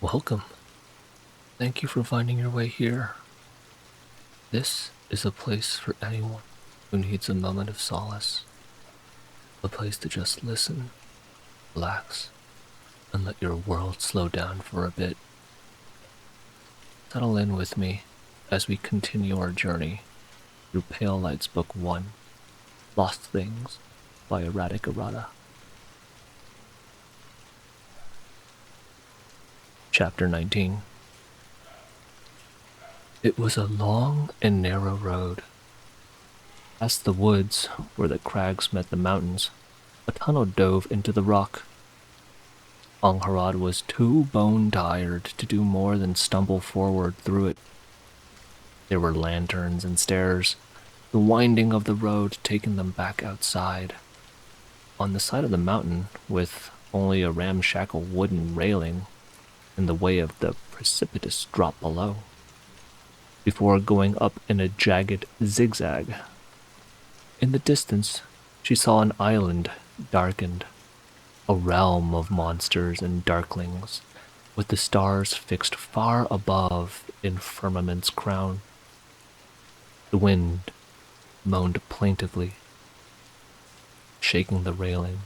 Welcome. Thank you for finding your way here. This is a place for anyone who needs a moment of solace, a place to just listen, relax, and let your world slow down for a bit. Settle in with me as we continue our journey through Pale Light's Book 1, Lost Things by ErraticErrata. Chapter 19. It was a long and narrow road. Past the woods, where the crags met the mountains, a tunnel dove into the rock. Angharad was too bone-tired to do more than stumble forward through it. There were lanterns and stairs, the winding of the road taking them back outside. On the side of the mountain, with only a ramshackle wooden railing in the way of the precipitous drop below, before going up in a jagged zigzag. In the distance, she saw an island darkened, a realm of monsters and darklings, with the stars fixed far above in firmament's crown. The wind moaned plaintively, shaking the railing,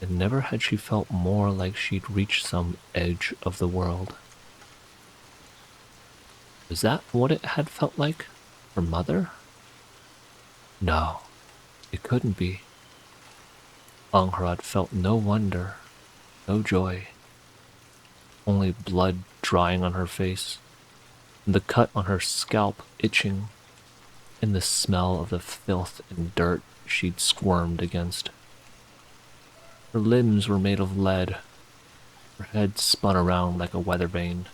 and never had she felt more like she'd reached some edge of the world. Was that what it had felt like? Her mother? No, it couldn't be. Angharad felt no wonder, no joy, only blood drying on her face, and the cut on her scalp itching, and the smell of the filth and dirt she'd squirmed against. Her limbs were made of lead, her head spun around like a weather vane.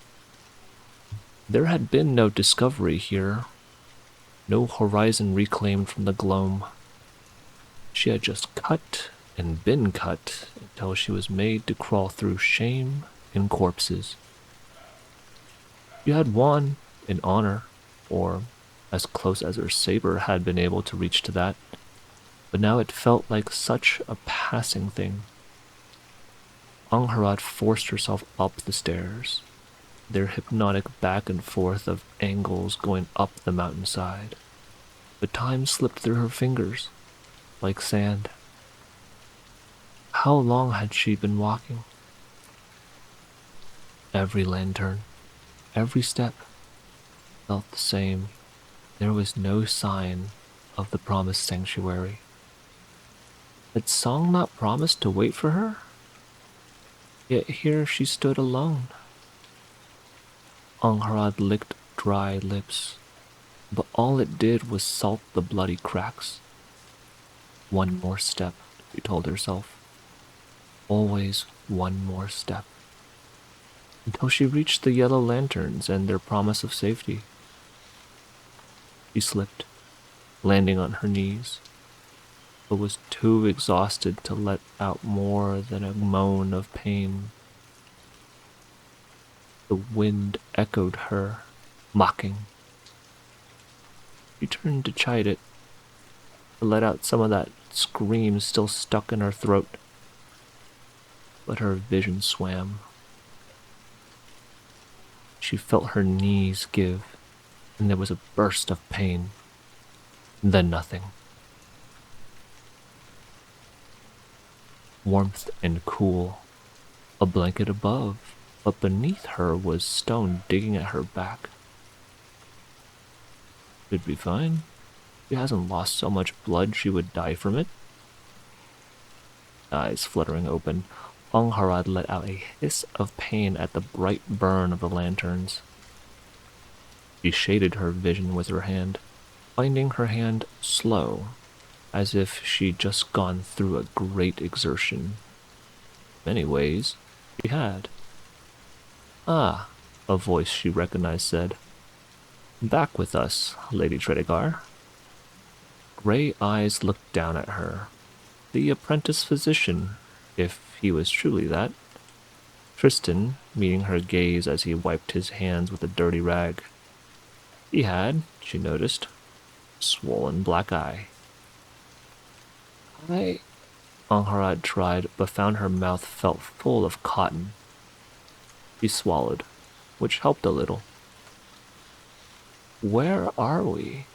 There had been no discovery here, no horizon reclaimed from the gloam. She had just cut and been cut until she was made to crawl through shame and corpses. She had won in honor, or as close as her saber had been able to reach to that, but now it felt like such a passing thing. Angharad forced herself up the stairs, their hypnotic back and forth of angles going up the mountainside. But time slipped through her fingers, like sand. How long had she been walking? Every lantern, every step, felt the same. There was no sign of the promised sanctuary. Had Song not promised to wait for her? Yet here she stood alone. Angharad licked dry lips, but all it did was salt the bloody cracks. One more step, she told herself. Always one more step. Until she reached the yellow lanterns and their promise of safety. She slipped, landing on her knees, but was too exhausted to let out more than a moan of pain. The wind echoed her, mocking. She turned to chide it, to let out some of that scream still stuck in her throat. But her vision swam. She felt her knees give, and there was a burst of pain. Then nothing. Warmth and cool, a blanket above, but beneath her was stone digging at her back. Should be fine. She hasn't lost so much blood she would die from it. Eyes fluttering open, Angharad let out a hiss of pain at the bright burn of the lanterns. She shaded her vision with her hand, finding her hand slow, as if she'd just gone through a great exertion. In many ways, she had. Ah, a voice she recognized said. Back with us, Lady Tredegar. Gray eyes looked down at her. The apprentice physician, if he was truly that. Tristan, meeting her gaze as he wiped his hands with a dirty rag. He had, she noticed, a swollen black eye. Angharad tried, but found her mouth felt full of cotton. She swallowed, which helped a little. Where are we?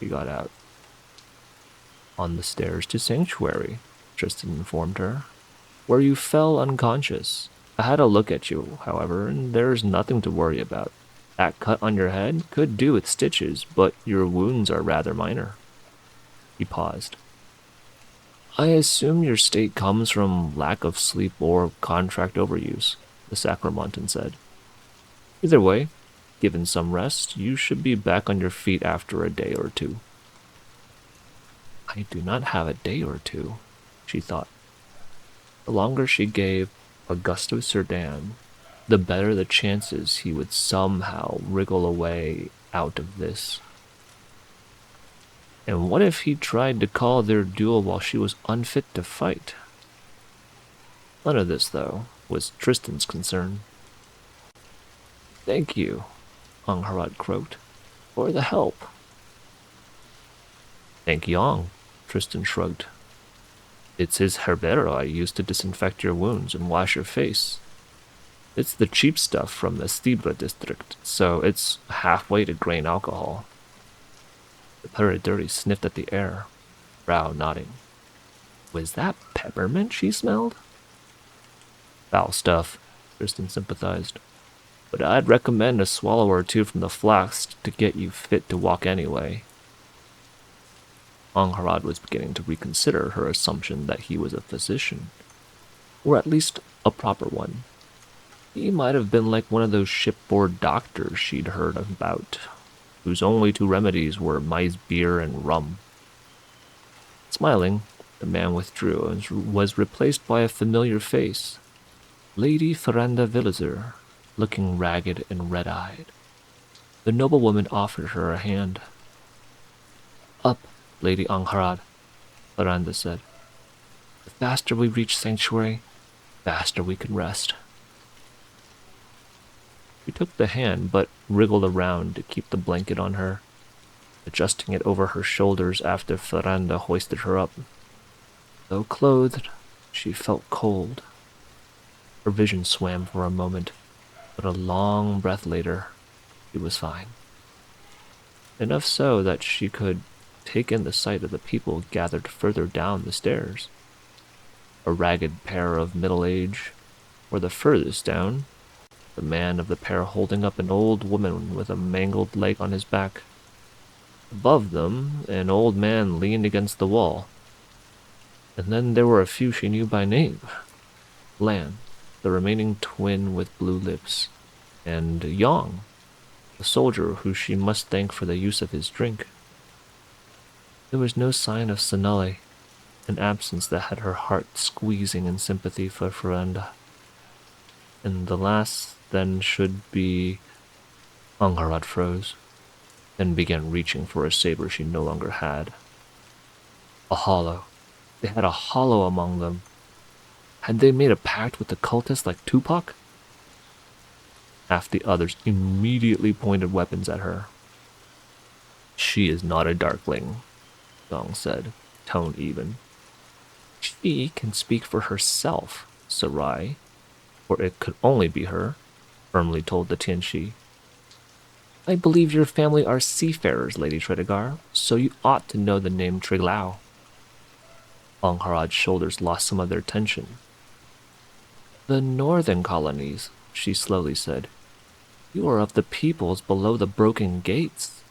She got out. On the stairs to Sanctuary, Tristan informed her, where you fell unconscious. I had a look at you, however, and there's nothing to worry about. That cut on your head could do with stitches, but your wounds are rather minor. He paused. I assume your state comes from lack of sleep or contract overuse, the Sacramontan said. Either way, given some rest, you should be back on your feet after a day or two. I do not have a day or two, she thought. The longer she gave Augusto Cerdan, the better the chances he would somehow wriggle away out of this. And what if he tried to call their duel while she was unfit to fight? None of this, though, was Tristan's concern. Thank you, Angharad croaked, for the help. Thank Yong, Tristan shrugged. It's his herbero I used to disinfect your wounds and wash your face. It's the cheap stuff from the Stibra district, so it's halfway to grain alcohol. The Periduri sniffed at the air, brow nodding. Was that peppermint she smelled? Foul stuff, Tristan sympathized. But I'd recommend a swallow or two from the flask to get you fit to walk anyway. Angharad was beginning to reconsider her assumption that he was a physician, or at least a proper one. He might have been like one of those shipboard doctors she'd heard about, whose only two remedies were mice beer and rum. Smiling, the man withdrew and was replaced by a familiar face, Lady Ferranda Villizer, looking ragged and red-eyed. The noblewoman offered her a hand. Up, Lady Angharad, Ferranda said. The faster we reach Sanctuary, the faster we can rest. She took the hand, but wriggled around to keep the blanket on her, adjusting it over her shoulders after Ferranda hoisted her up. Though clothed, she felt cold. Her vision swam for a moment, but a long breath later, she was fine. Enough so that she could take in the sight of the people gathered further down the stairs. A ragged pair of middle age, or the furthest down, the man of the pair holding up an old woman with a mangled leg on his back. Above them, an old man leaned against the wall. And then there were a few she knew by name. Lan, the remaining twin with blue lips, and Yong, the soldier who she must thank for the use of his drink. There was no sign of Sonale, an absence that had her heart squeezing in sympathy for Ferranda. And the last then should be... Angharad froze, then began reaching for a saber she no longer had. A hollow. They had a hollow among them. Had they made a pact with the cultists like Tupac? Half the others immediately pointed weapons at her. She is not a darkling, Dong said, tone even. She can speak for herself, Sarai, or it could only be her, firmly told the Tianchi. I believe your family are seafarers, Lady Tredegar, so you ought to know the name Triglau. Angharad's shoulders lost some of their tension. The northern colonies, she slowly said. You are of the peoples below the broken gates.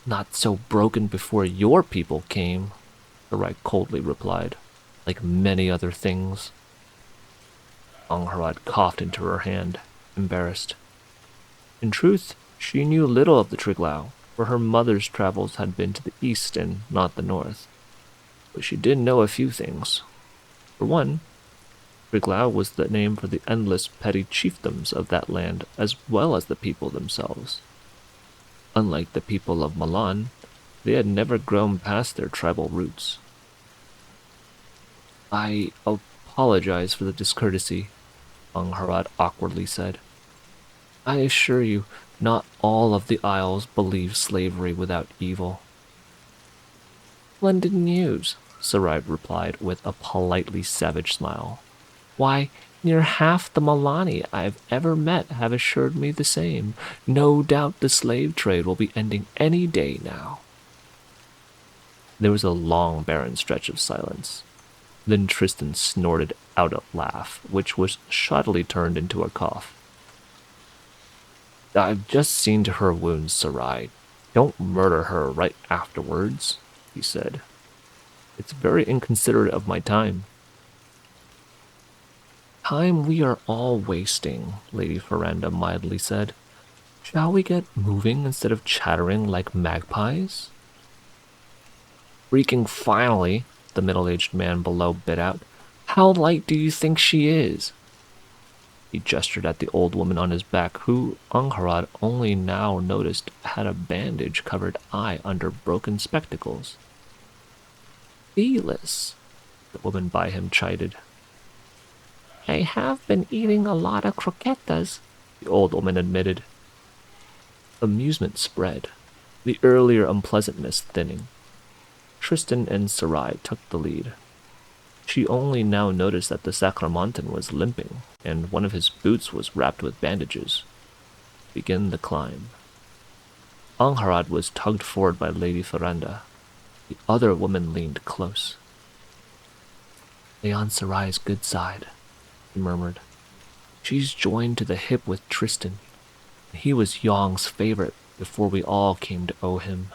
Not so broken before your people came, Sarai coldly replied, like many other things. Angharad coughed into her hand, embarrassed. In truth, she knew little of the Triglau, for her mother's travels had been to the east and not the north. But she did know a few things. For one, Triglau was the name for the endless petty chiefdoms of that land as well as the people themselves. Unlike the people of Milan, they had never grown past their tribal roots. I apologize for the discourtesy, Angharad awkwardly said. I assure you, not all of the Isles believe slavery without evil. London news, Sarai replied with a politely savage smile. Why, Near half the Milani I've ever met have assured me the same. No doubt the slave trade will be ending any day now. There was a long, barren stretch of silence. Then Tristan snorted out a laugh, which was shoddily turned into a cough. I've just seen to her wounds, Sarai. Don't murder her right afterwards, he said. It's very inconsiderate of my time. Time we are all wasting, Lady Ferranda mildly said. Shall we get moving instead of chattering like magpies? Freaking finally, the middle-aged man below bit out. How light do you think she is? He gestured at the old woman on his back, who Angharad only now noticed had a bandage-covered eye under broken spectacles. Feeless, the woman by him chided. I have been eating a lot of croquetas, the old woman admitted. Amusement spread, the earlier unpleasantness thinning. Tristan and Sarai took the lead. She only now noticed that the Sacramontan was limping, and one of his boots was wrapped with bandages. Begin the climb. Angharad was tugged forward by Lady Ferranda. The other woman leaned close. Lay on Sarai's good side, he murmured. She's joined to the hip with Tristan. He was Yong's favorite before we all came to owe him.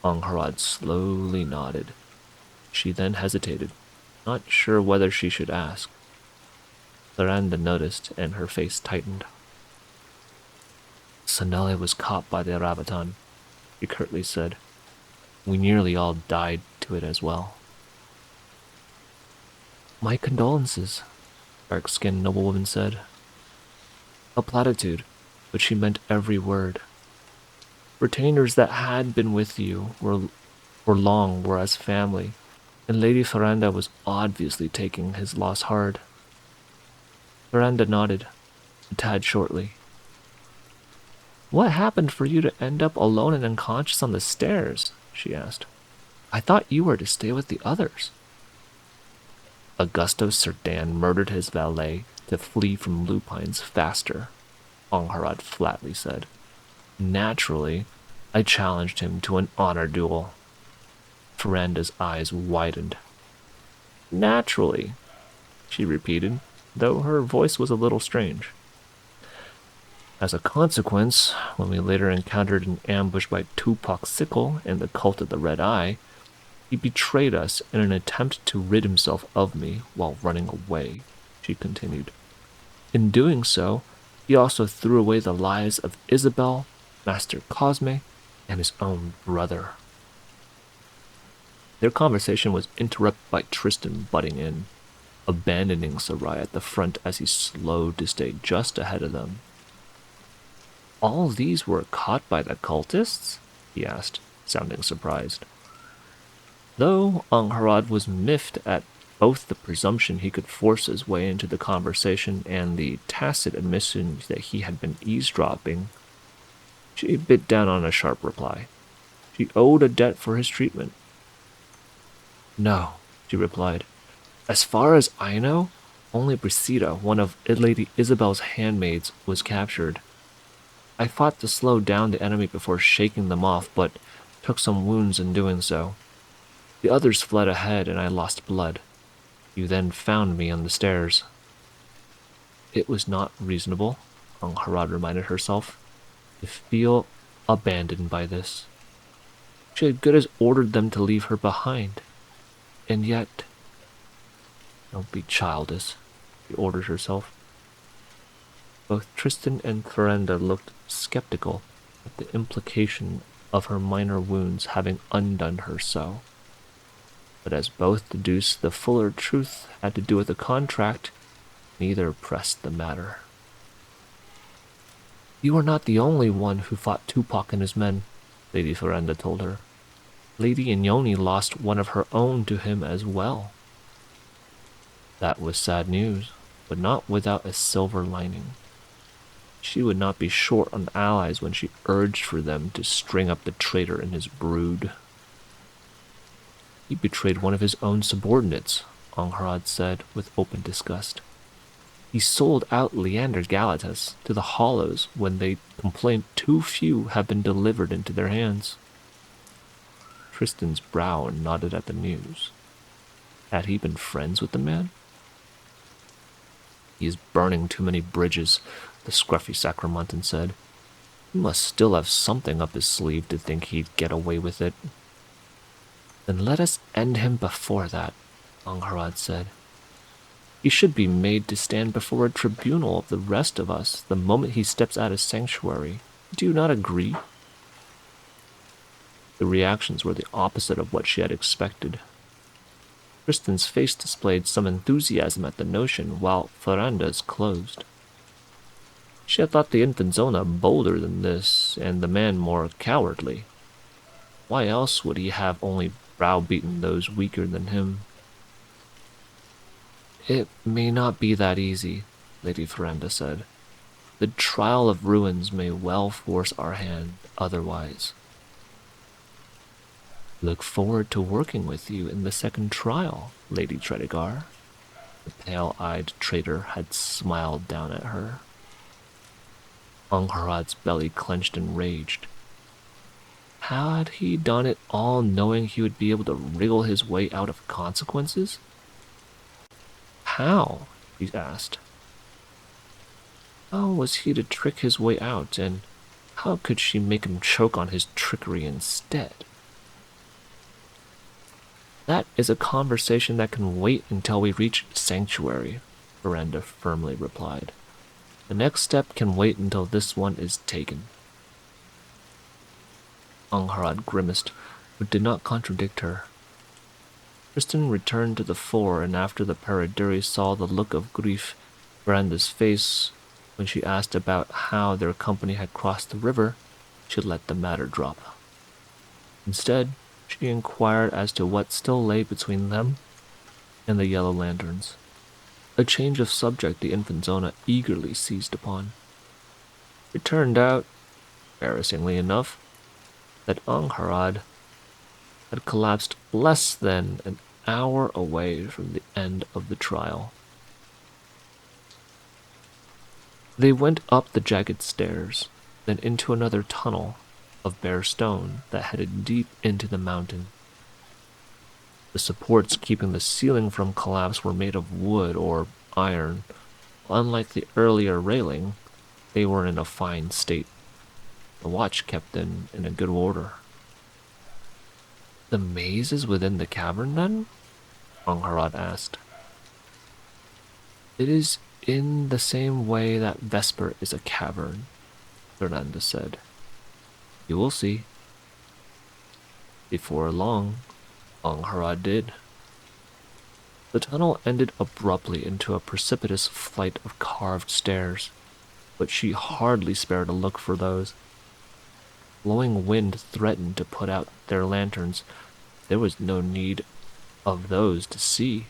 Angharad slowly nodded. She then hesitated, not sure whether she should ask. Ferranda noticed, and her face tightened. Sanele was caught by the Arabatan, she curtly said. We nearly all died to it as well. My condolences, dark-skinned noblewoman said. A platitude, but she meant every word. Retainers that had been with you were as family, and Lady Ferranda was obviously taking his loss hard. Ferranda nodded, a tad shortly. What happened for you to end up alone and unconscious on the stairs? She asked. I thought you were to stay with the others. Augusto Cerdan murdered his valet to flee from lupines faster, Angharad flatly said. Naturally, I challenged him to an honor duel. Ferranda's eyes widened. Naturally, she repeated, though her voice was a little strange. As a consequence, when we later encountered an ambush by Tupac Sickle and the Cult of the Red Eye, he betrayed us in an attempt to rid himself of me while running away, she continued. In doing so, he also threw away the lives of Isabel, Master Cosme, and his own brother. Their conversation was interrupted by Tristan butting in, abandoning Sarai at the front as he slowed to stay just ahead of them. All these were caught by the cultists? He asked, sounding surprised. Though Angharad was miffed at both the presumption he could force his way into the conversation and the tacit admission that he had been eavesdropping, she bit down on a sharp reply. She owed a debt for his treatment. No, she replied. As far as I know, only Brisida, one of Lady Isabel's handmaids, was captured. I fought to slow down the enemy before shaking them off, but took some wounds in doing so. The others fled ahead, and I lost blood. You then found me on the stairs. It was not reasonable, Angharad reminded herself, to feel abandoned by this. She had good as ordered them to leave her behind. And yet... Don't be childish, she ordered herself. Both Tristan and Ferranda looked skeptical at the implication of her minor wounds having undone her so. But as both deduced the fuller truth had to do with the contract, neither pressed the matter. You are not the only one who fought Tupac and his men, Lady Ferranda told her. Lady Inyoni lost one of her own to him as well. That was sad news, but not without a silver lining. She would not be short on allies when she urged for them to string up the traitor and his brood. He betrayed one of his own subordinates, Angharad said with open disgust. He sold out Leander Galatas to the Hollows when they complained too few have been delivered into their hands. Tristan's brow nodded at the news. Had he been friends with the man? He is burning too many bridges, the scruffy Sacramontan said. He must still have something up his sleeve to think he'd get away with it. Then let us end him before that, Angharad said. He should be made to stand before a tribunal of the rest of us the moment he steps out of sanctuary. Do you not agree? The reactions were the opposite of what she had expected. Tristan's face displayed some enthusiasm at the notion, while Floranda's closed. She had thought the Infanzona bolder than this, and the man more cowardly. Why else would he have only browbeaten those weaker than him? It may not be that easy, Lady Floranda said. The trial of ruins may well force our hand otherwise. Look forward to working with you in the second trial, Lady Tredegar. The pale-eyed traitor had smiled down at her. Angharad's belly clenched and raged. Had he done it all knowing he would be able to wriggle his way out of consequences? How? He asked. How was he to trick his way out, and how could she make him choke on his trickery instead? That is a conversation that can wait until we reach sanctuary, Miranda firmly replied. The next step can wait until this one is taken. Angharad grimaced, but did not contradict her. Tristan returned to the fore, and after the Paraduri saw the look of grief Miranda's face when she asked about how their company had crossed the river, she let the matter drop. Instead, she inquired as to what still lay between them and the Yellow Lanterns, a change of subject the Infanzona eagerly seized upon. It turned out, embarrassingly enough, that Angharad had collapsed less than an hour away from the end of the trial. They went up the jagged stairs, then into another tunnel of bare stone that headed deep into the mountain. The supports keeping the ceiling from collapse were made of wood or iron. Unlike the earlier railing, they were in a fine state. The watch kept them in a good order. The maze is within the cavern, then? Angharad asked. It is in the same way that Vesper is a cavern, Fernanda said. You will see. Before long, Angharad did. The tunnel ended abruptly into a precipitous flight of carved stairs, but she hardly spared a look for those. Blowing wind threatened to put out their lanterns. There was no need of those to see.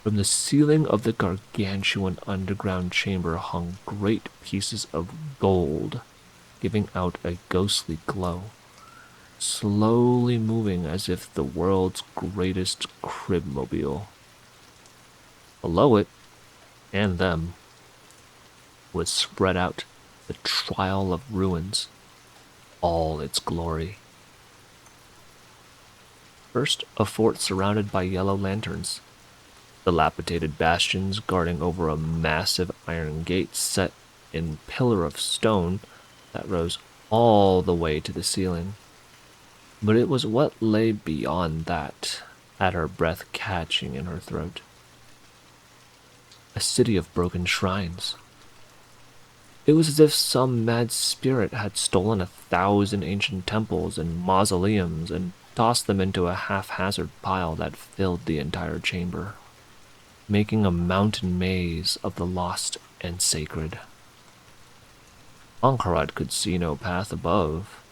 From the ceiling of the gargantuan underground chamber hung great pieces of gold, giving out a ghostly glow, slowly moving as if the world's greatest cribmobile. Below it, and them, was spread out the trial of ruins, all its glory. First, a fort surrounded by yellow lanterns, dilapidated bastions guarding over a massive iron gate set in pillar of stone that rose all the way to the ceiling. But it was what lay beyond that had her breath catching in her throat. A city of broken shrines. It was as if some mad spirit had stolen 1,000 ancient temples and mausoleums and tossed them into a haphazard pile that filled the entire chamber, making a mountain maze of the lost and sacred. Angharad could see no path above,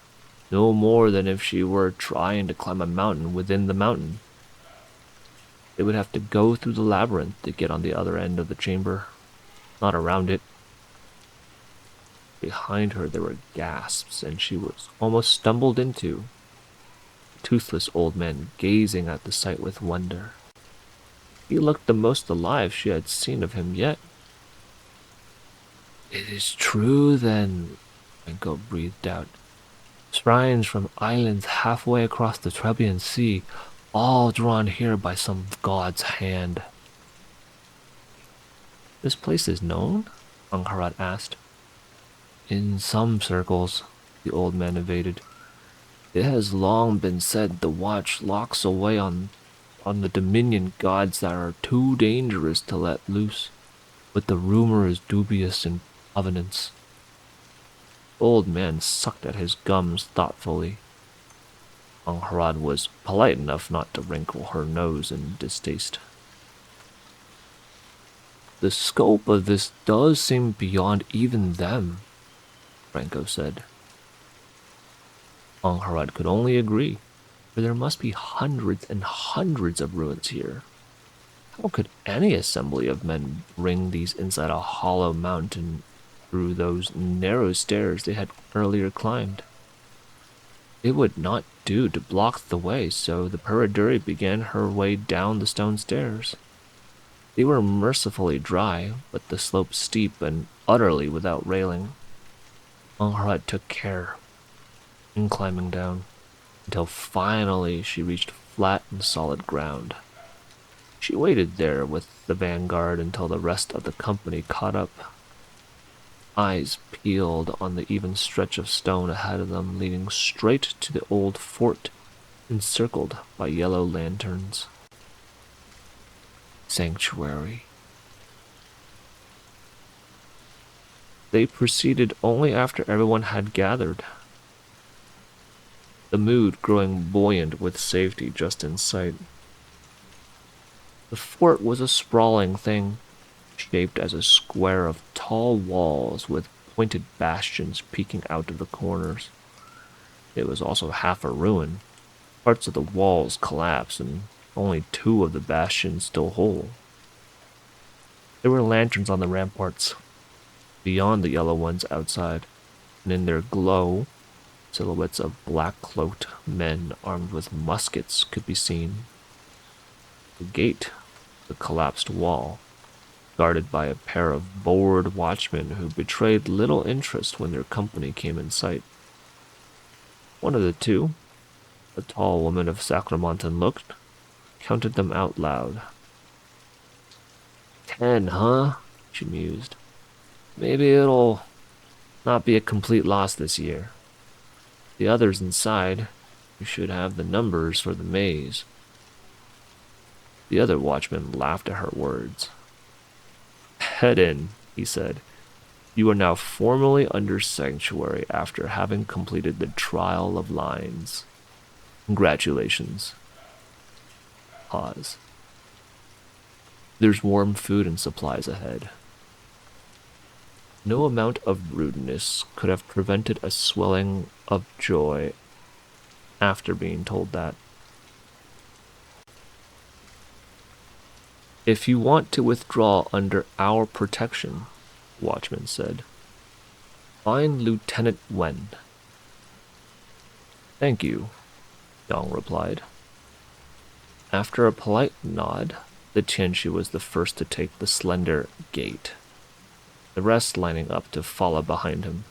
no more than if she were trying to climb a mountain within the mountain. They would have to go through the labyrinth to get on the other end of the chamber, not around it. Behind her there were gasps, and she was almost stumbled into, a toothless old man gazing at the sight with wonder. He looked the most alive she had seen of him yet. It is true, then, Franco breathed out. Shrines from islands halfway across the Trebian Sea, all drawn here by some god's hand. This place is known? Angharad asked. In some circles, the old man evaded. It has long been said the watch locks away on the Dominion gods that are too dangerous to let loose, but the rumor is dubious in provenance. The old man sucked at his gums thoughtfully. Angharad was polite enough not to wrinkle her nose in distaste. The scope of this does seem beyond even them, Franco said. Angharad could only agree, for there must be hundreds and hundreds of ruins here. How could any assembly of men bring these inside a hollow mountain through those narrow stairs they had earlier climbed? It would not do to block the way, so the Periduri began her way down the stone stairs. They were mercifully dry, but the slope steep and utterly without railing. Angharad took care in climbing down, until finally she reached flat and solid ground. She waited there with the vanguard until the rest of the company caught up. Eyes peeled on the even stretch of stone ahead of them, leading straight to the old fort, encircled by yellow lanterns. Sanctuary. They proceeded only after everyone had gathered, the mood growing buoyant with safety just in sight. The fort was a sprawling thing, shaped as a square of tall walls with pointed bastions peeking out of the corners. It was also half a ruin. Parts of the walls collapsed and only 2 of the bastions still whole. There were lanterns on the ramparts, beyond the yellow ones outside, and in their glow, silhouettes of black-cloaked men armed with muskets could be seen. The gate, the collapsed wall, guarded by a pair of bored watchmen who betrayed little interest when their company came in sight. One of the 2, a tall woman of Sacramontan look, counted them out loud. 10, huh? She mused. Maybe it'll not be a complete loss this year. The others inside, you should have the numbers for the maze. The other watchman laughed at her words. Head in, he said. You are now formally under sanctuary after having completed the trial of lines. Congratulations. Pause. There's warm food and supplies ahead. No amount of rudeness could have prevented a swelling of joy after being told that. If you want to withdraw under our protection, the watchman said, find Lieutenant Wen. Thank you, Yong replied. After a polite nod, the Tianshi was the first to take the slender gate, the rest lining up to follow behind him.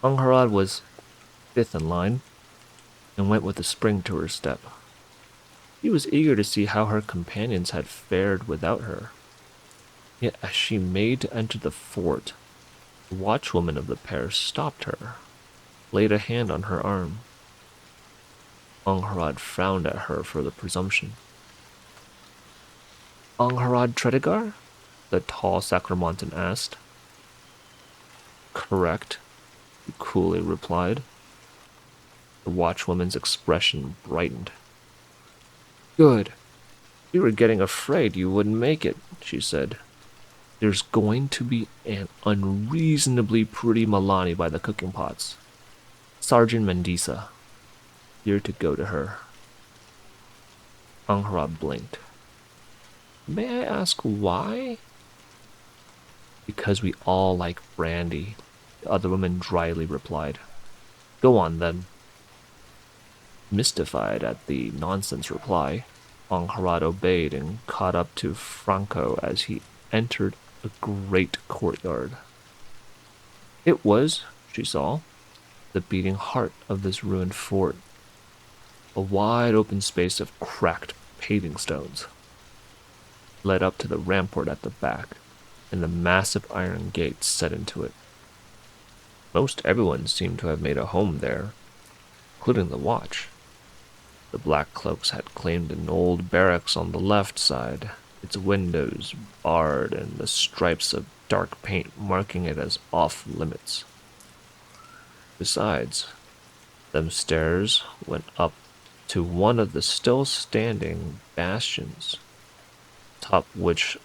Angharad was 5th in line and went with a spring to her step. He was eager to see how her companions had fared without her. Yet as she made to enter the fort, the watchwoman of the pair stopped her, laid a hand on her arm. Angharad frowned at her for the presumption. Angharad Tredegar? The tall Sacramontan asked. Correct, he coolly replied. The watchwoman's expression brightened. Good. We were getting afraid you wouldn't make it, she said. There's going to be an unreasonably pretty Milani by the cooking pots. Sergeant Mendisa. You're to go to her. Angharad blinked. May I ask why? Because we all like brandy, the other woman dryly replied. Go on, then. Mystified at the nonsense reply, Angharad obeyed and caught up to Franco as he entered a great courtyard. It was, she saw, the beating heart of this ruined fort, a wide open space of cracked paving stones led up to the rampart at the back and the massive iron gates set into it. Most everyone seemed to have made a home there, including the watch. The Black Cloaks had claimed an old barracks on the left side, its windows barred and the stripes of dark paint marking it as off limits. Besides, them stairs went up to one of the still standing bastions, atop which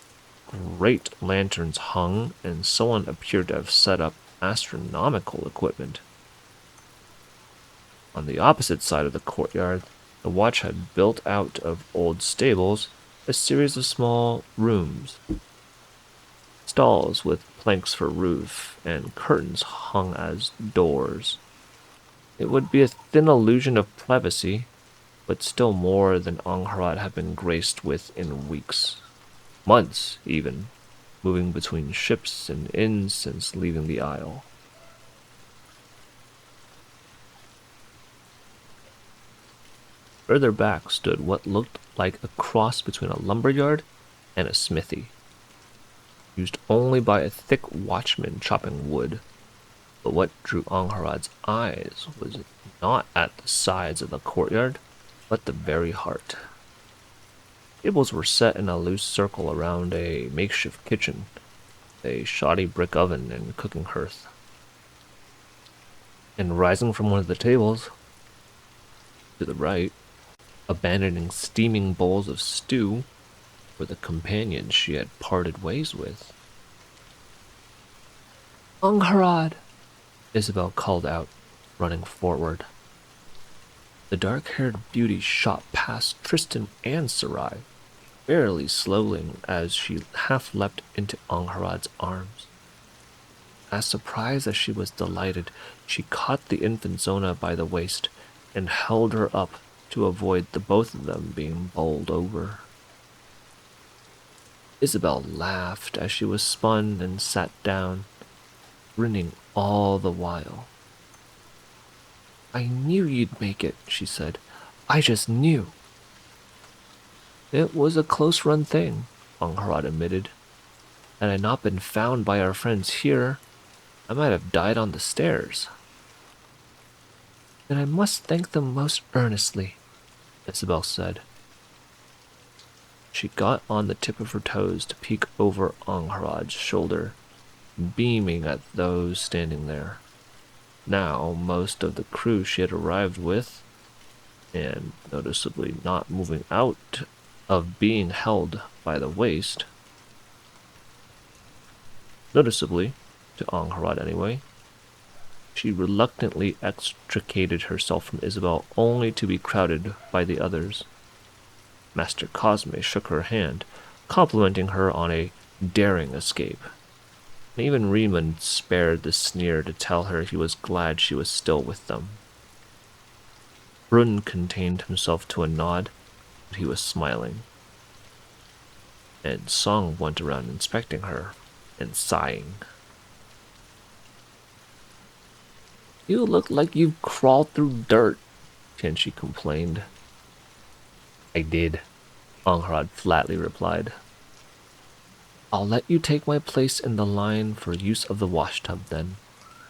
great lanterns hung, and someone appeared to have set up astronomical equipment. On the opposite side of the courtyard, the watch had built out of old stables a series of small rooms, stalls with planks for roof, and curtains hung as doors. It would be a thin illusion of privacy, but still more than Angharad had been graced with in weeks, months even, moving between ships and inns since leaving the isle. Further back stood what looked like a cross between a lumberyard and a smithy, used only by a thick watchman chopping wood. But what drew Angharad's eyes was not at the sides of the courtyard, but the very heart. Tables were set in a loose circle around a makeshift kitchen, a shoddy brick oven and cooking hearth. And rising from one of the tables, to the right, abandoning steaming bowls of stew, were the companions she had parted ways with. Angharad! Isabel called out, running forward. The dark-haired beauty shot past Tristan and Sarai, barely slowing as she half leapt into Angharad's arms. As surprised as she was delighted, she caught the infant Zona by the waist and held her up to avoid the both of them being bowled over. Isabel laughed as she was spun and sat down, grinning all the while. I knew you'd make it, she said. I just knew. It was a close-run thing, Angharad admitted. Had I not been found by our friends here, I might have died on the stairs. Then I must thank them most earnestly, Isabel said. She got on the tip of her toes to peek over Angharad's shoulder, beaming at those standing there. Now, most of the crew she had arrived with, and noticeably not moving out of being held by the waist, noticeably, to Angharad anyway, she reluctantly extricated herself from Isabel only to be crowded by the others. Master Cosme shook her hand, complimenting her on a daring escape. And even Raymond spared the sneer to tell her he was glad she was still with them. Brun contained himself to a nod, but he was smiling. And Song went around inspecting her and sighing. You look like you've crawled through dirt, Tianchi complained. I did, Angharad flatly replied. I'll let you take my place in the line for use of the washtub then,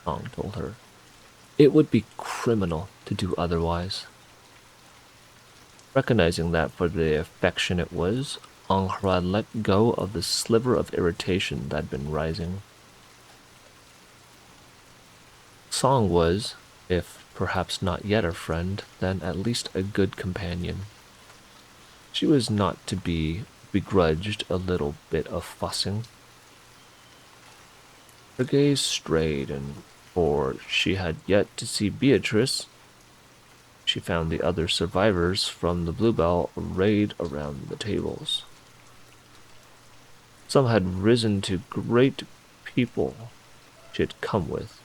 Song told her. It would be criminal to do otherwise. Recognizing that for the affection it was, Angharad let go of the sliver of irritation that had been rising. Song was, if perhaps not yet a friend, then at least a good companion. She was not to be begrudged a little bit of fussing. Her gaze strayed, and for she had yet to see Beatrice, she found the other survivors from the Bluebell arrayed around the tables. Some had risen to great people she had come with.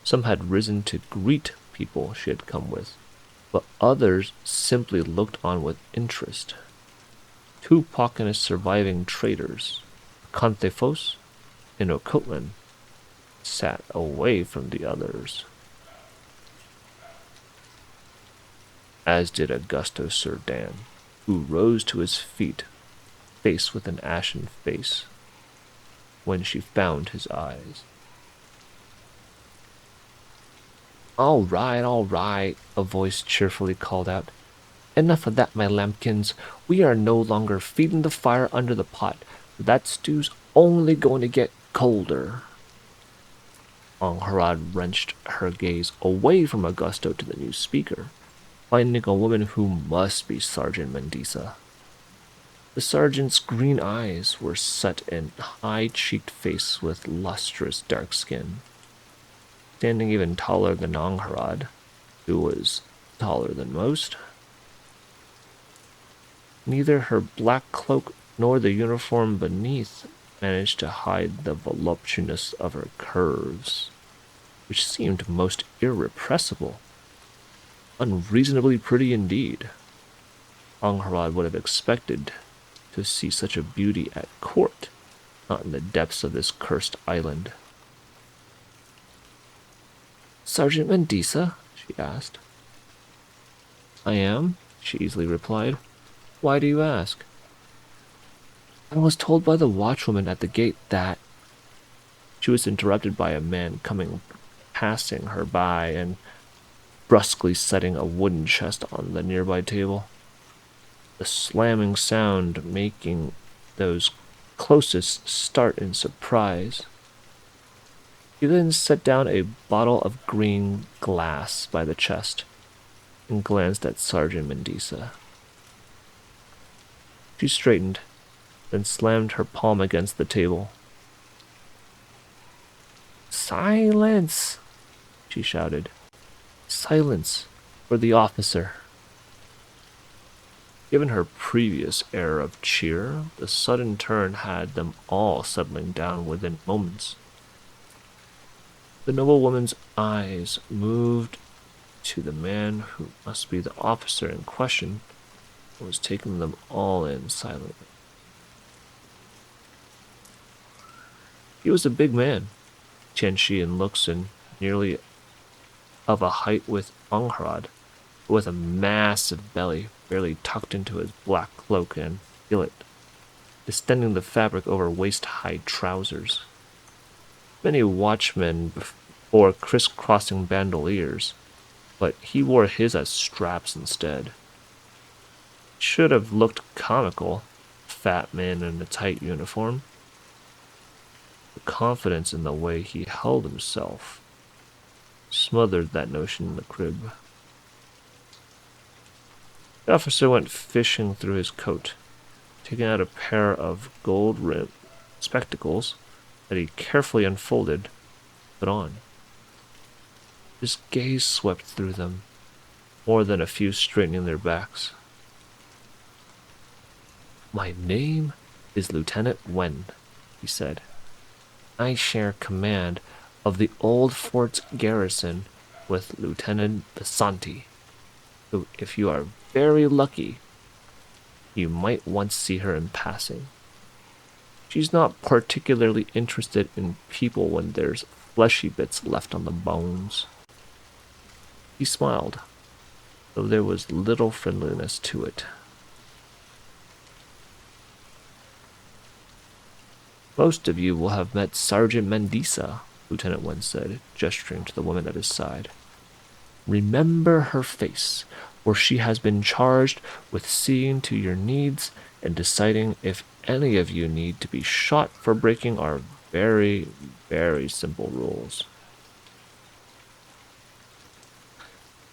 Some had risen to greet people she had come with. but others simply looked on with interest. Tupac and his surviving traders, Conthefos and Ocotlan, sat away from the others, as did Augusto Cerdan, who rose to his feet, face with an ashen face, when she found his eyes. All right, a voice cheerfully called out. Enough of that, my lambkins. We are no longer feeding the fire under the pot. That stew's only going to get colder. Angharad wrenched her gaze away from Augusto to the new speaker, finding a woman who must be Sergeant Mendisa. The sergeant's green eyes were set in high-cheeked face with lustrous dark skin, standing even taller than Angharad, who was taller than most. Neither her black cloak nor the uniform beneath managed to hide the voluptuousness of her curves, which seemed most irrepressible, unreasonably pretty indeed. Angharad would have expected to see such a beauty at court, not in the depths of this cursed island. Sergeant Mendisa? She asked. I am, she easily replied. Why do you ask? I was told by the watchwoman at the gate that... She was interrupted by a man passing her by and brusquely setting a wooden chest on the nearby table, the slamming sound making those closest start in surprise. He then set down a bottle of green glass by the chest and glanced at Sergeant Mendisa. She straightened, then slammed her palm against the table. Silence! She shouted. Silence for the officer. Given her previous air of cheer, the sudden turn had them all settling down within moments. The noblewoman's eyes moved to the man who must be the officer in question, and was taking them all in silently. He was a big man, Tianshi in looks and nearly of a height with Angharad, with a massive belly barely tucked into his black cloak and billet, distending the fabric over waist-high trousers. Many watchmen wore crisscrossing bandoliers, but he wore his as straps instead. It should have looked comical, a fat man in a tight uniform. The confidence in the way he held himself smothered that notion in the crib. The officer went fishing through his coat, taking out a pair of gold-rimmed spectacles that he carefully unfolded, put on. His gaze swept through them, more than a few straightening their backs. My name is Lieutenant Wen, he said. I share command of the old fort's garrison with Lieutenant Basanti, who, if you are very lucky, you might once see her in passing. She's not particularly interested in people when there's fleshy bits left on the bones. He smiled, though there was little friendliness to it. Most of you will have met Sergeant Mendisa, Lieutenant Wen said, gesturing to the woman at his side. Remember her face, for she has been charged with seeing to your needs and deciding if any of you need to be shot for breaking our very, very simple rules.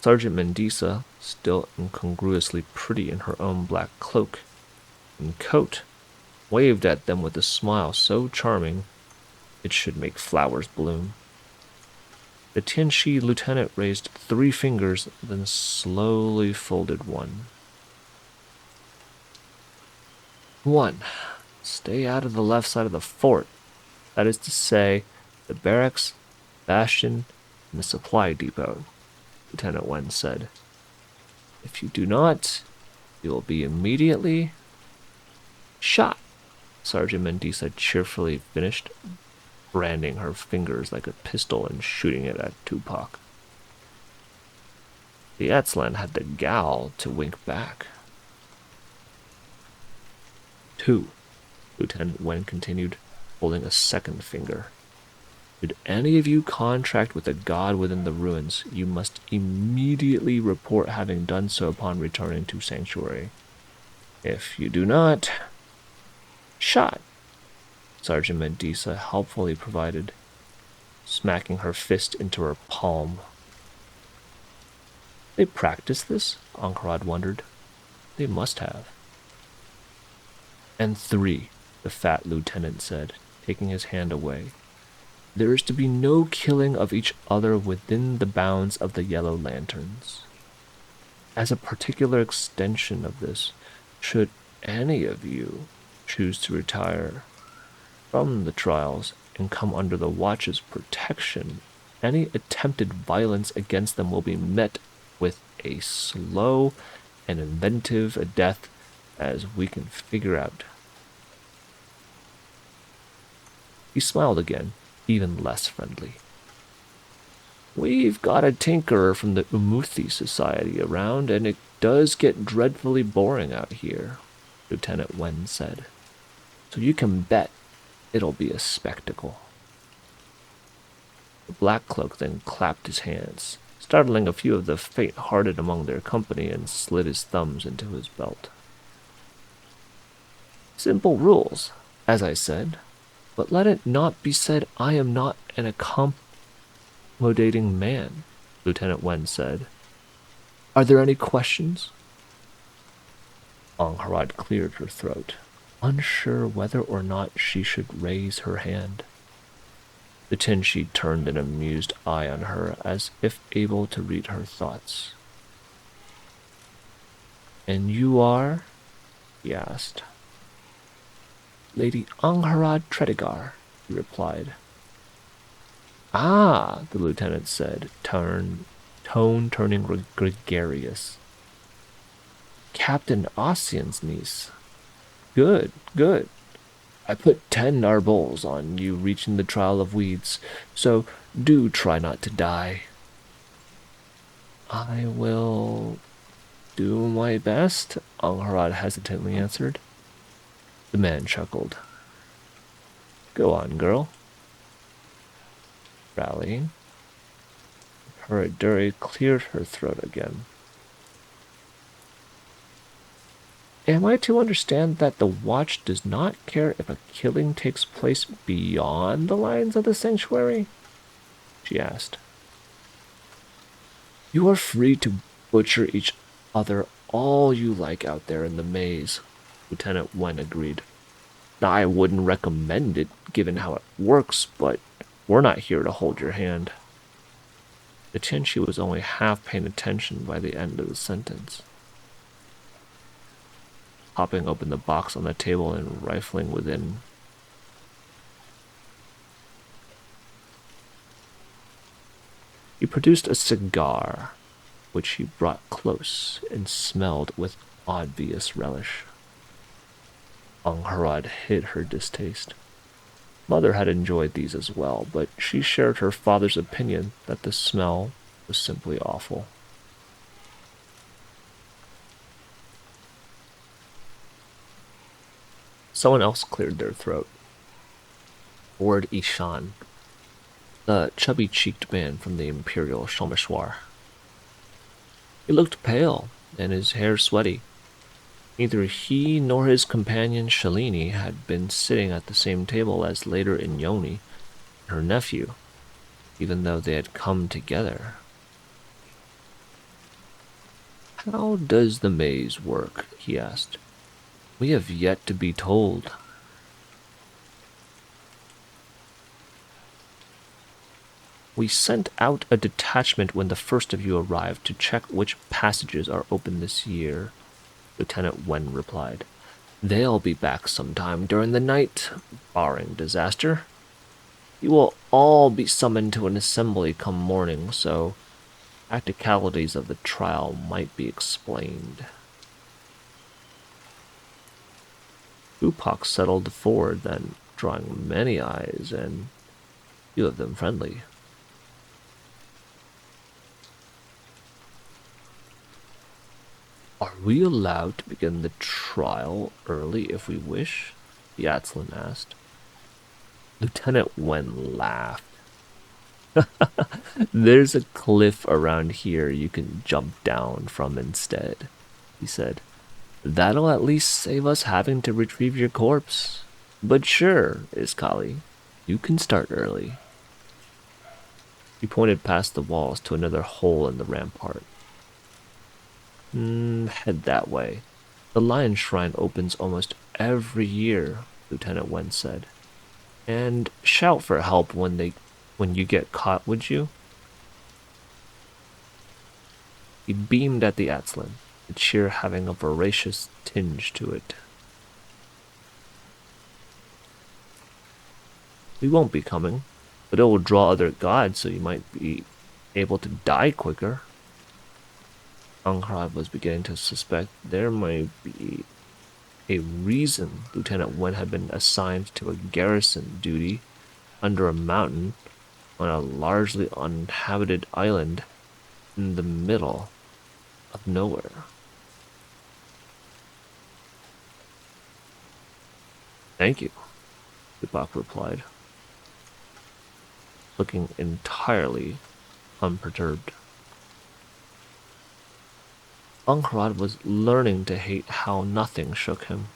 Sergeant Mendisa, still incongruously pretty in her own black cloak and coat, waved at them with a smile so charming it should make flowers bloom. The Tianshi lieutenant raised 3 fingers, then slowly folded one. 1. Stay out of the left side of the fort. That is to say, the barracks, bastion, and the supply depot, Lieutenant Wen said. If you do not, you will be immediately shot. Sergeant Mendisa cheerfully finished, branding her fingers like a pistol and shooting it at Tupac. The Etzlan had the gall to wink back. 2, Lieutenant Wen continued, holding a second finger. Should any of you contract with a god within the ruins, you must immediately report having done so upon returning to Sanctuary. If you do not, shot, Sergeant Mendisa helpfully provided, smacking her fist into her palm. They practice this? Ankarad wondered. They must have. And 3, the fat lieutenant said, taking his hand away. There is to be no killing of each other within the bounds of the Yellow Lanterns. As a particular extension of this, should any of you choose to retire from the trials and come under the Watch's protection, any attempted violence against them will be met with a slow and inventive a death as we can figure out. He smiled again, even less friendly. We've got a tinkerer from the Umuthi Society around, and it does get dreadfully boring out here, Lieutenant Wen said. So you can bet it'll be a spectacle. The Black Cloak then clapped his hands, startling a few of the faint-hearted among their company, and slid his thumbs into his belt. Simple rules, as I said, but let it not be said I am not an accommodating man, Lieutenant Wen said. Are there any questions? Angharad cleared her throat, unsure whether or not she should raise her hand. The Tinshi turned an amused eye on her, as if able to read her thoughts. And you are? He asked. Lady Angharad Tredegar, he replied. Ah, the lieutenant said, tone turning gregarious. Captain Ossian's niece. Good, good. I put 10 narbols on you reaching the Trial of Weeds, so do try not to die. I will do my best, Angharad hesitantly answered. The man chuckled. Go on, girl. Rallying. Haraduri cleared her throat again. Am I to understand that the Watch does not care if a killing takes place beyond the lines of the sanctuary? She asked. You are free to butcher each other all you like out there in the maze, Lieutenant Wen agreed. I wouldn't recommend it, given how it works, but we're not here to hold your hand. The Tinshi was only half paying attention by the end of the sentence. Popping open the box on the table and rifling within. He produced a cigar, which he brought close and smelled with obvious relish. Angharad hid her distaste. Mother had enjoyed these as well, but she shared her father's opinion that the smell was simply awful. Someone else cleared their throat. Lord Ishan, the chubby-cheeked man from the Imperial Shomeshwar. He looked pale, and his hair sweaty. Neither he nor his companion Shalini had been sitting at the same table as later Inyoni and her nephew, even though they had come together. How does the maze work? He asked. We have yet to be told. We sent out a detachment when the first of you arrived to check which passages are open this year, Lieutenant Wen replied. They'll be back sometime during the night, barring disaster. You will all be summoned to an assembly come morning, so practicalities of the trial might be explained. Upak settled forward then, drawing many eyes, and few of them friendly. Are we allowed to begin the trial early if we wish? The Atzlin asked. Lieutenant Wen laughed. There's a cliff around here you can jump down from instead, he said. That'll at least save us having to retrieve your corpse. But sure, Iskali, you can start early. He pointed past the walls to another hole in the rampart. Head that way. The Lion Shrine opens almost every year, Lieutenant Wen said. And shout for help when you get caught, would you? He beamed at the Atzlin, the cheer having a voracious tinge to it. We won't be coming, but it will draw other gods so you might be able to die quicker. Angharad was beginning to suspect there might be a reason Lieutenant Wen had been assigned to a garrison duty under a mountain on a largely uninhabited island in the middle of nowhere. Thank you, Tupac replied, looking entirely unperturbed. Angharad was learning to hate how nothing shook him.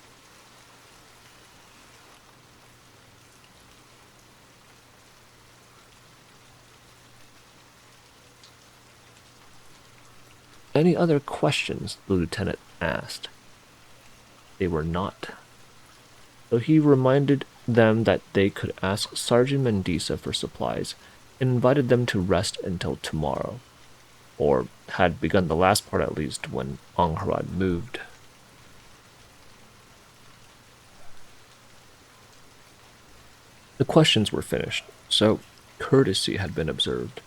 Any other questions? The lieutenant asked. They were not. So he reminded them that they could ask Sergeant Mendisa for supplies and invited them to rest until tomorrow, or had begun the last part at least when Angharad moved. The questions were finished, so courtesy had been observed.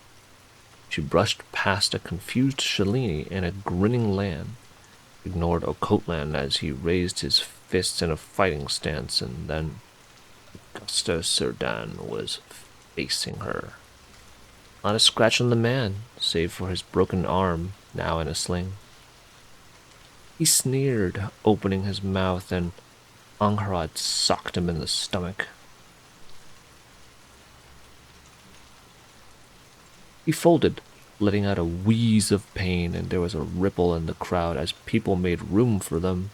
She brushed past a confused Shalini and a grinning Lan, ignored Okotlan as he raised his fists in a fighting stance, and then Augusta Serdan was facing her. Not a scratch on the man, save for his broken arm, now in a sling. He sneered, opening his mouth, and Angharad socked him in the stomach. He folded, letting out a wheeze of pain, and there was a ripple in the crowd as people made room for them.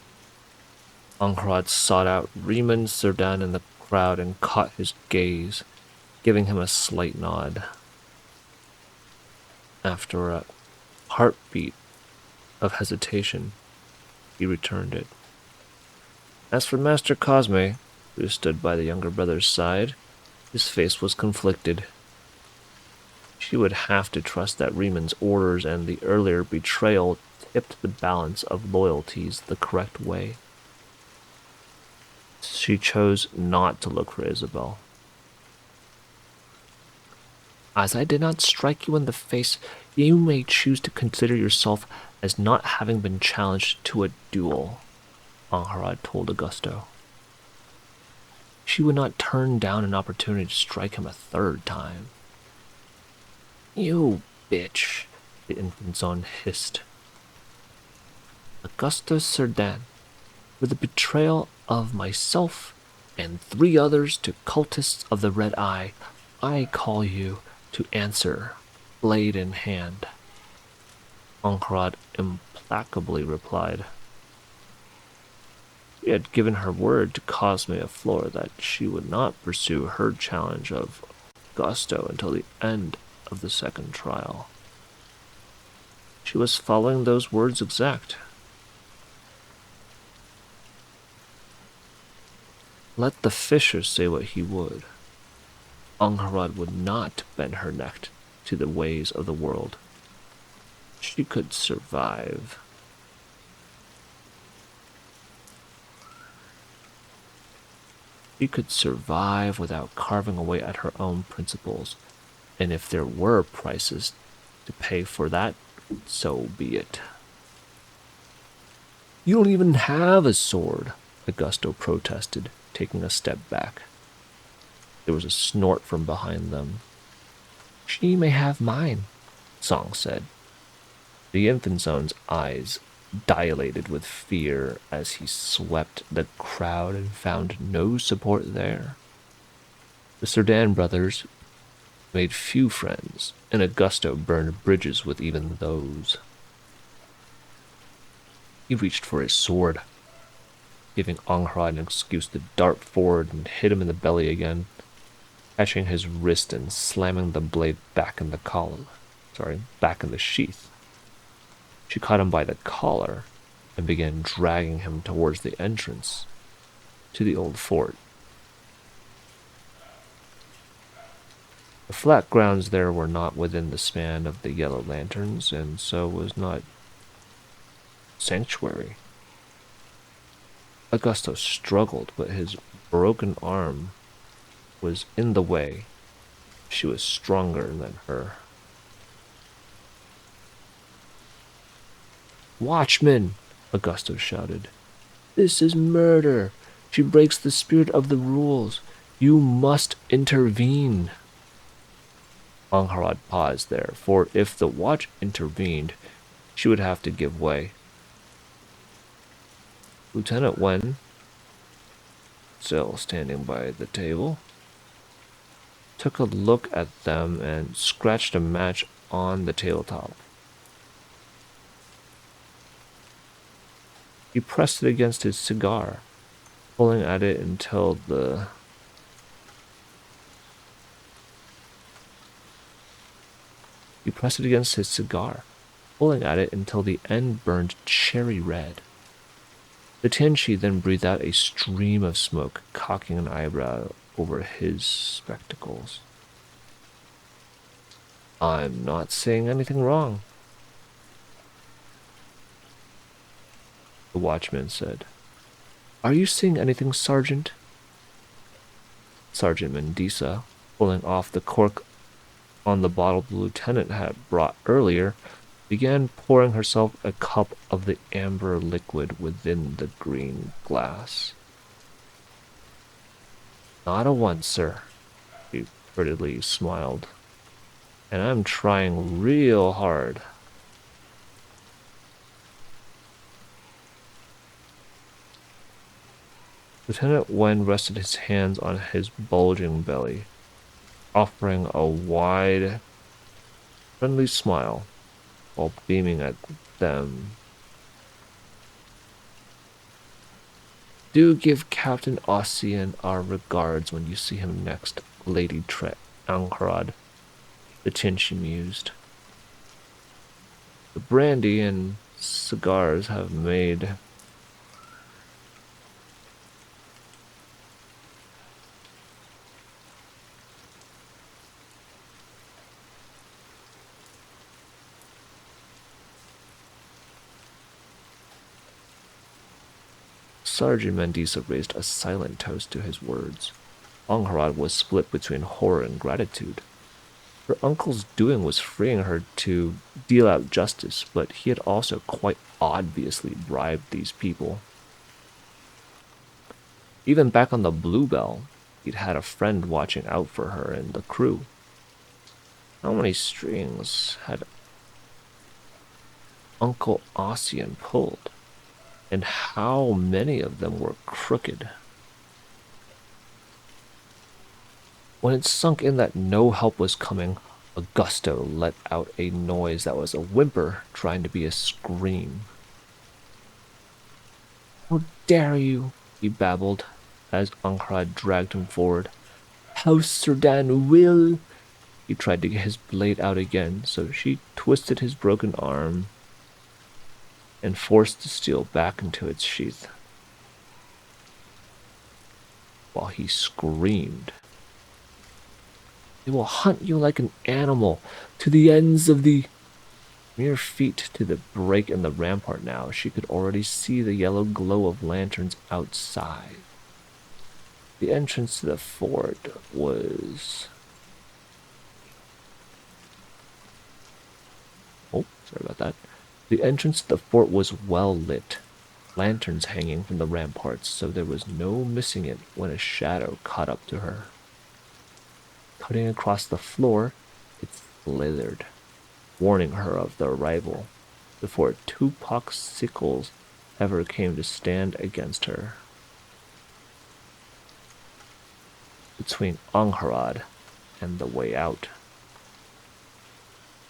Angharad sought out Riemann Serdan in the crowd and caught his gaze, giving him a slight nod. After a heartbeat of hesitation, he returned it. As for Master Cosme, who stood by the younger brother's side, his face was conflicted. She would have to trust that Riemann's orders and the earlier betrayal tipped the balance of loyalties the correct way. She chose not to look for Isabel. As I did not strike you in the face, you may choose to consider yourself as not having been challenged to a duel, Angharad told Augusto. She would not turn down an opportunity to strike him a third time. You bitch, the infant hissed. Augusto Serdan, for the betrayal of myself and 3 others to cultists of the Red Eye, I call you to answer, blade in hand. Angharad implacably replied. She had given her word to Cosme of Flora that she would not pursue her challenge of Augusto until the end of the second trial. She was following those words exact. Let the fisher say what he would. Angharad would not bend her neck to the ways of the world. She could survive. She could survive without carving away at her own principles, and if there were prices to pay for that, So be it. You don't even have a sword, Augusto protested, taking a step back. There was a snort from behind them. She may have mine, Song said. The infant's eyes dilated with fear as he swept the crowd and found no support there. The Serdan brothers made few friends, and Augusto burned bridges with even those. He reached for his sword, giving Angharad an excuse to dart forward and hit him in the belly again, catching his wrist and slamming the blade back in the sheath. She caught him by the collar and began dragging him towards the entrance to the old fort. The flat grounds there were not within the span of the yellow lanterns, and so was not sanctuary. Augusto struggled, but his broken arm was in the way. She was stronger than her. Watchman! Augusto shouted. This is murder! She breaks the spirit of the rules. You must intervene. Angharad paused there, for if the watch intervened, she would have to give way. Lieutenant Wen, still standing by the table, took a look at them and scratched a match on the tabletop. He pressed it against his cigar, pulling at it until the end burned cherry red. The Tianchi then breathed out a stream of smoke, cocking an eyebrow over his spectacles. I'm not saying anything wrong, the watchman said. Are you seeing anything, Sergeant? Sergeant Mendisa, pulling off the cork on the bottle the lieutenant had brought earlier, began pouring herself a cup of the amber liquid within the green glass. Not a one, sir, she prettily smiled. And I'm trying real hard. Lieutenant Wen rested his hands on his bulging belly, offering a wide, friendly smile while beaming at them. Do give Captain Ossian our regards when you see him next, Lady Angharad, the Tianchi mused. The brandy and cigars have made Sergeant Mendisa raised a silent toast to his words. Angharad was split between horror and gratitude. Her uncle's doing was freeing her to deal out justice, but he had also quite obviously bribed these people. Even back on the Bluebell, he'd had a friend watching out for her and the crew. How many strings had Uncle Ossian pulled? And how many of them were crooked? When it sunk in that no help was coming, Augusto let out a noise that was a whimper trying to be a scream. How dare you, he babbled, as Angharad dragged him forward. House Serdan will... He tried to get his blade out again, so she twisted his broken arm and forced the steel back into its sheath, while he screamed. They will hunt you like an animal, to the ends of the... Mere feet to the break in the rampart now, she could already see the yellow glow of lanterns outside. The entrance to the fort was Oh, sorry about that. The entrance to the fort was well lit, lanterns hanging from the ramparts, so there was no missing it when a shadow caught up to her. Cutting across the floor, it slithered, warning her of the arrival, before Tupac's sickles ever came to stand against her. Between Angharad and the way out.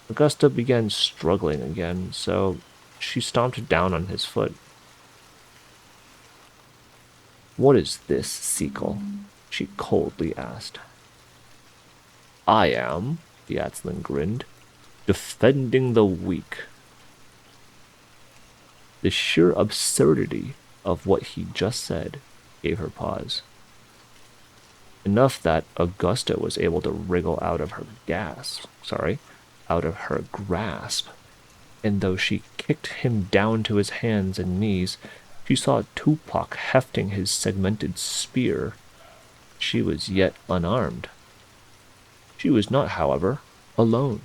Augusta began struggling again, so she stomped down on his foot. "What is this, Seagull?" she coldly asked. "I am," the Atzlin grinned, "defending the weak." The sheer absurdity of what he just said gave her pause. Enough that Augusta was able to wriggle out of her out of her grasp, and though she kicked him down to his hands and knees, she saw Tupac hefting his segmented spear. She was yet unarmed. She was not, however, alone.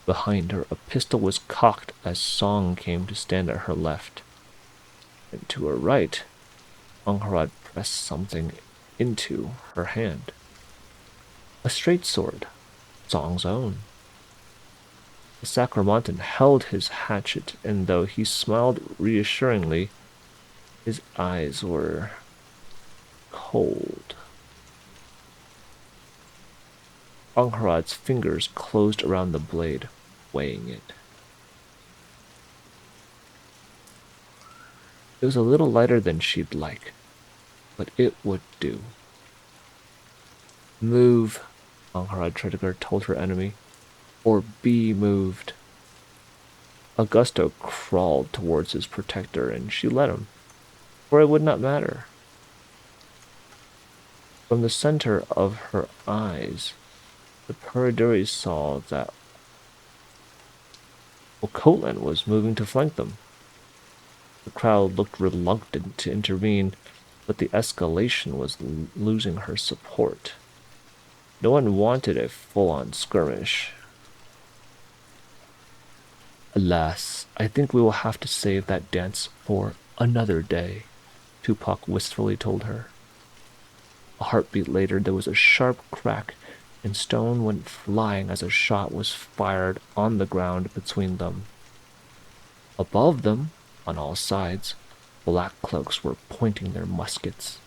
Behind her, a pistol was cocked as Song came to stand at her left. And to her right, Angharad pressed something into her hand. A straight sword, Song's own. The Sacramontan held his hatchet, and though he smiled reassuringly, his eyes were cold. Angharad's fingers closed around the blade, weighing it. It was a little lighter than she'd like, but it would do. "Move," Angharad Tredegar told her enemy, "or be moved." Augusto crawled towards his protector, and she let him, for it would not matter. From the center of her eyes, the Periduri saw that Okotlan was moving to flank them. The crowd looked reluctant to intervene, but the escalation was losing her support. No one wanted a full-on skirmish. "Alas, I think we will have to save that dance for another day," Tupac wistfully told her. A heartbeat later, there was a sharp crack, and stone went flying as a shot was fired on the ground between them. Above them, on all sides, black cloaks were pointing their muskets.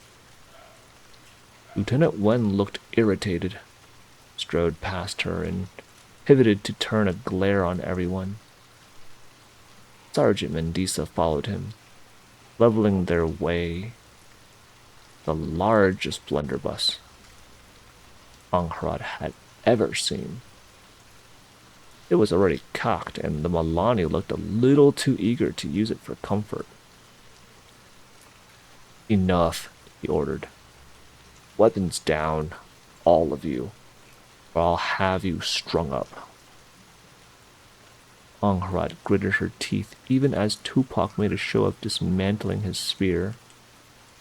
Lieutenant Wen looked irritated, strode past her, and pivoted to turn a glare on everyone. Sergeant Mendisa followed him, leveling their way the largest blunderbuss Angharad had ever seen. It was already cocked, and the Malani looked a little too eager to use it for comfort. "Enough," he ordered. "Weapons down, all of you, or I'll have you strung up." Angharad gritted her teeth even as Tupac made a show of dismantling his spear,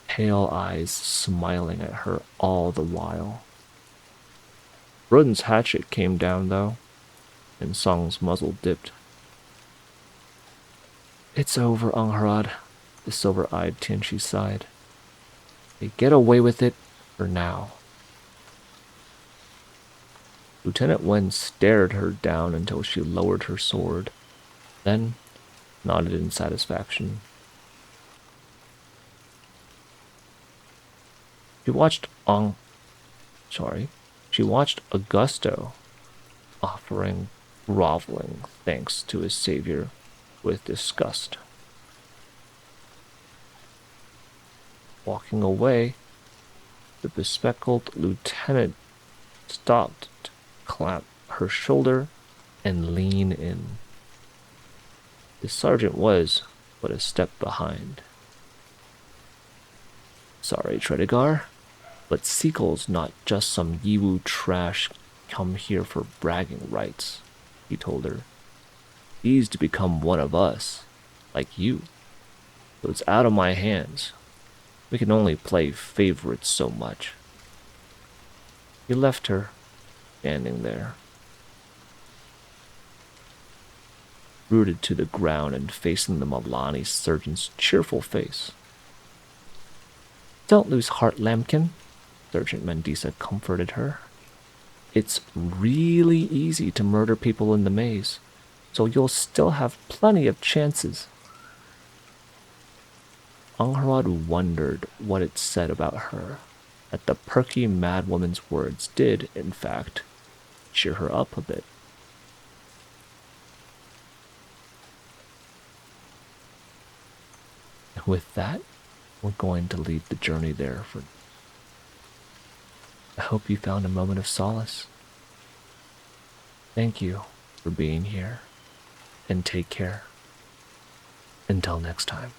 pale eyes smiling at her all the while. Rodden's hatchet came down, though, and Song's muzzle dipped. "It's over, Angharad," the silver-eyed Tianchi sighed. "They get away with it for now." Lieutenant Wen stared her down until she lowered her sword, then nodded in satisfaction. She watched Augusto offering groveling thanks to his savior with disgust. Walking away, the bespectacled lieutenant stopped to clap her shoulder and lean in. The sergeant was but a step behind. "Sorry, Tredegar, but Seagull's not just some Yiwu trash come here for bragging rights," he told her. "He's to become one of us, like you. So it's out of my hands. We can only play favorites so much." He left her, standing there. rooted to the ground and facing the Milani surgeon's cheerful face. Don't lose heart, Lambkin, Sergeant Mendisa comforted her. It's really easy to murder people in the maze, so you'll still have plenty of chances. Angharad wondered what it said about her, that the perky madwoman's words did, in fact, cheer her up a bit. And with that, we're going to leave the journey there for. I hope you found a moment of solace. Thank you for being here, and take care. Until next time.